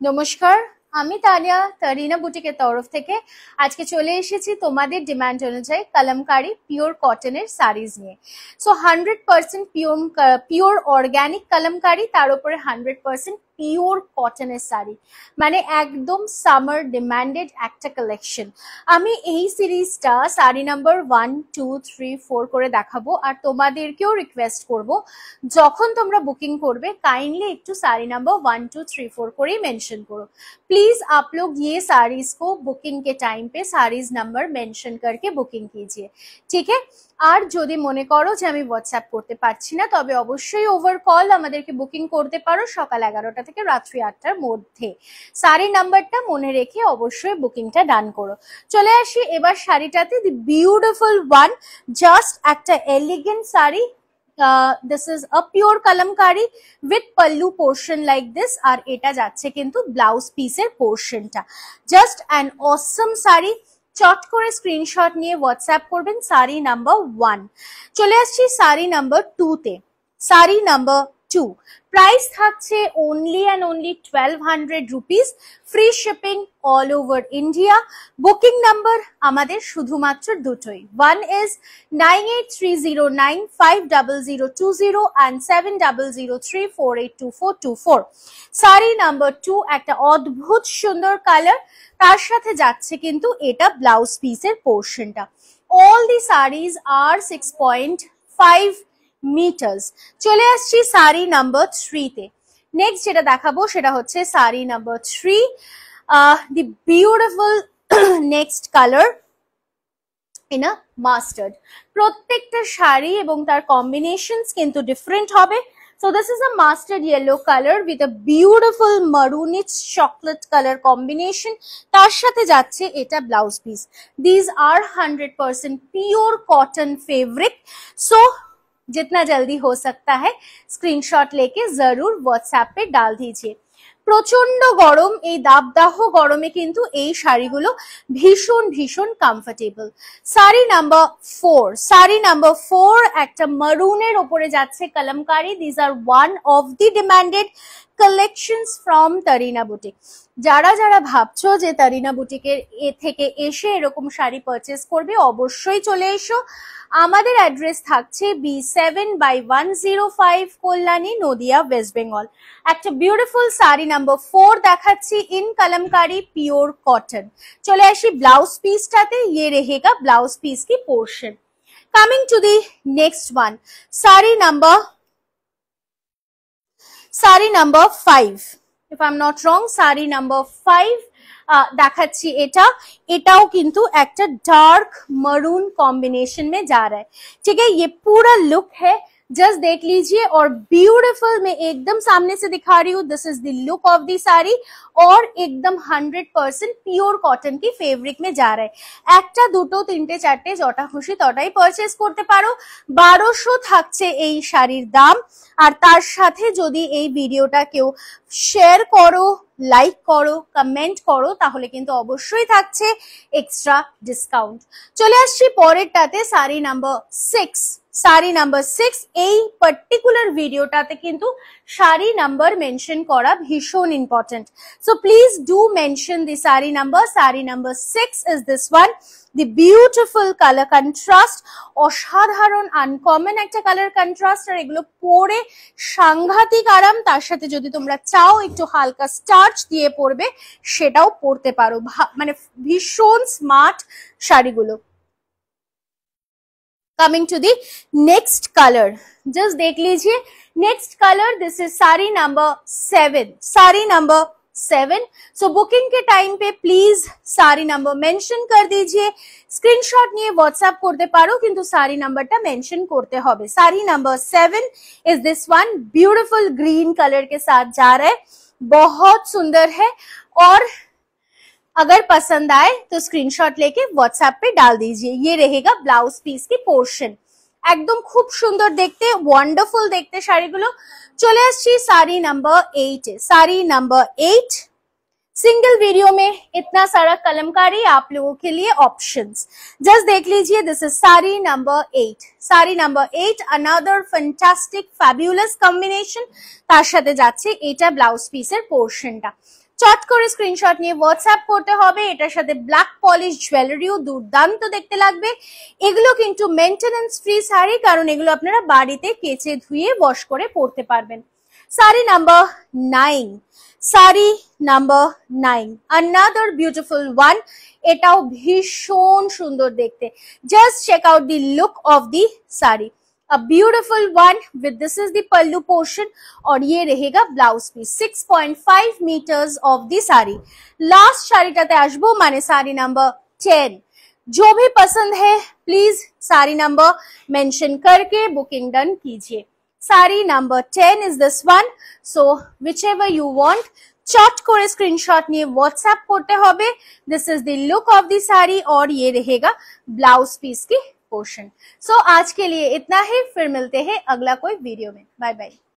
নমস্কার, আমি তানিয়া তারিনা বুটিকের তরফ থেকে আজকে চলে এসেছি তোমাদের ডিমান্ড অনুযায়ী কলমকারী পিওর কটনের সারিজ নিয়ে। সো 100% পিওর অর্গানিক কলমকারী, তার উপরে 100% পিওর কটনের শাড়ি, মানে একদম সামার ডিমান্ডেড একটা কালেকশন। আমি এই সিরিজটা শাড়ি নাম্বার 1, 2, 3, 4 করে দেখাবো, আর তোমাদেরকেও রিকোয়েস্ট করব যখন তোমরা बुकिंग করবে काइंडली একটু साड़ी नंबर 1, 2, 3, 4 করে मेंशन करो। प्लीज आप लोग ये साड़ीज को बुकिंग के टाइम पे साड़ीज नंबर मेंशन करके बुकिंग कीजिए, ठीक है। আর যদি মনে করো যে আমি হোয়াটসঅ্যাপ করতে পারছি না, তবে অবশ্যই ওভার কল আমাদেরকে বুকিং করতে পারো সকাল 11টা থেকে রাত্রি 8টার মধ্যে। শাড়ি নাম্বারটা মনে রেখে অবশ্যই বুকিংটা ডান করো। চলে আসি এবার শাড়িটাতে, দি বিউটিফুল ওয়ান, জাস্ট একটা elegant sari. This is a pure kalamkari with pallu portion like this, আর এটা যাচ্ছে কিন্তু ব্লাউজ পিসের পোর্শনটা। জাস্ট অ্যান অসম শাড়ি। চট করে স্ক্রিনশট নিয়ে হোয়াটসঅ্যাপ করবেন শাড়ি নাম্বার 1। চলে আসছি শাড়ি নাম্বার 2 তে। শাড়ি নাম্বার 2 প্রাইস থাকছে only and only 1200 rupees, free shipping all over India. Booking number আমাদের শুধুমাত্র দুটোই, one is 9830950020 and 7003482424। Sari number 2 একটা অদ্ভুত সুন্দর কালার, তার সাথে যাচ্ছে কিন্তু এটা ব্লাউজ পিসের পোর্শনটা। All the saris are 6.5 metres. চলে আসছি শাড়ি নাম্বার 3 তে। নেক্সট যেটা দেখাবো সেটা হচ্ছে sari number 3, the beautiful next colour in a mustard. প্রত্যেকটা শাড়ি এবং তার কম্বিনেশনস কিন্তু ডিফারেন্ট হবে। So this is a mustard yellow color with a beautiful maroonish chocolate color combination. তার সাথে যাচ্ছে এটা blouse piece. These are 100% pure cotton fabric. So जितना जल्दी हो सकता है स्क्रीनशॉट लेके जरूर व्हाट्सएप पे डाल दीजिए। প্রচন্ড গরম, এই দাবদাহ গরমে কিন্তু এই শাড়িগুলো ভীষণ ভীষণ comfortable. Sari number 4, sari number 4 একটা মারুনের উপরে যাচ্ছে Kalamkari. This are one of the demanded collections from Tarina boutique. যারা যারা ভাবছো যে তারিনা বুটিকের থেকে এসে এরকম শাড়ি পারচেস করবে, অবশ্যই চলে এসো। আমাদের অ্যাড্রেস থাকছে B7/105 কল্যাণী, নদিয়া, ওয়েস্ট বেঙ্গল। একটা বিউটিফুল শাড়ি নাম্বার 4 দেখাচ্ছি ইন কলমকারি পিওর কটন। চলে আসি ব্লাউজ পিসটাতে। ये रहेगा ब्लाउज पीस की portion. Coming to the next one, sari number 5, if I'm not wrong, sari number 5 দেখাচ্ছি। এটাও কিন্তু একটা डार्क मरून कॉम्बिनेशन में जा रहा है, ठीक है। ये पूरा लुक है, जस्ट देख लीजिए। और ब्यूटीफुल, मैं एकदम सामने से दिखा रही हूँ, this is the look of the sari. और एकदम 100% পিওর কটন কি ফেব্রিক মে যা রা একটা দুটো তিনটে চারটে যটা খুশি তটাই পারচেস করতে পারো। 1200 থাকছে এই শাড়ির দাম। আর তার সাথে যদি এই ভিডিওটা কেউ শেয়ার করো, লাইক করো, কমেন্ট করো, তাহলে কিন্তু অবশ্যই থাকছে এক্সট্রা ডিসকাউন্ট। চলে আসছি পরেরটাতে, শাড়ি নাম্বার 6। শাড়ি নাম্বার 6, এই পার্টিকুলার ভিডিওটাতে কিন্তু শাড়ি নাম্বার মেনশন করা ভীষণ important. So please do mention the sari number. Sari number 6 is this one, the beautiful colour contrast. অসাধারণ আনকমন একটা কালার কন্ট্রাস্ট, আর এগুলো পরে সাংঘাতিক আরাম। তার সাথে যদি তোমরা চাও একটু হালকা স্টার্চ দিয়ে পরবে, সেটাও পরতে পারো। মানে ভীষণ স্মার্ট শাড়িগুলো। Coming to the next color, just देख लीजिए next color, this is sari number 7, sari number 7। So booking के टाइम पे प्लीज साड़ी नंबर मेंशन कर दीजिए। स्क्रीनशॉट নিয়ে व्हाट्सएप করতে পারো, কিন্তু শাড়ি নাম্বারটা মেনশন করতে হবে। Sari number 7 is this one, beautiful green colour के साथ जा रहा है, बहुत सुंदर है। और अगर पसंद आए तो स्क्रीनशॉट लेके व्हाट्सएप पे डाल दीजिए। ये रहेगा ब्लाउज पीस की पोर्शन। एकदम खूब सुंदर देखते, वंडरफुल देखते শাড়িগুলো। চলে আসছি sari number 8। Sari number 8, single video में इतना सारा कलमकारी आप लोगों के लिए ऑप्शंस। जस्ट देख लीजिए, this is sari number 8। Sari number 8, another fantastic fabulous combination. তার সাথে যাচ্ছে এটা ব্লাউজ পিসের পোর্শনটা। চট করে স্ক্রিনশট নিয়ে হোয়াটসঅ্যাপ করতে হবে। এটার সাথে ব্ল্যাক পলিশ জুয়েলারিও দুর্দান্ত দেখতে লাগবে। এগুলো কিন্তু মেনটেনেন্স ফ্রি শাড়ি, কারণ এগুলো আপনারা বাড়িতে কেচে ধুয়ে ওয়াশ করে পরতে পারবেন। Sari number 9, sari number 9, another beautiful one। এটাও ভীষণ সুন্দর দেখতে। Just check out the look of the sari. A beautiful one with this is the pallu portion और ये रहेगा blouse piece. 6.5 meters of the sari. Last শাড়িটাতে আসবো, মানে শাড়ি নাম্বার 10। जो भी पसंद है प्लीज साड़ी नंबर मेंशन करके बुकिंग डन कीजिए। Sari number 10 is this one, so whichever you want चट করে स्क्रीनशॉट নিয়ে व्हाट्सएप করতে হবে। This is the look of the sari और ये रहेगा ब्लाउज पीस की पोर्शन। सो आज के लिए इतना ही, फिर मिलते हैं अगला कोई वीडियो में। Bye bye.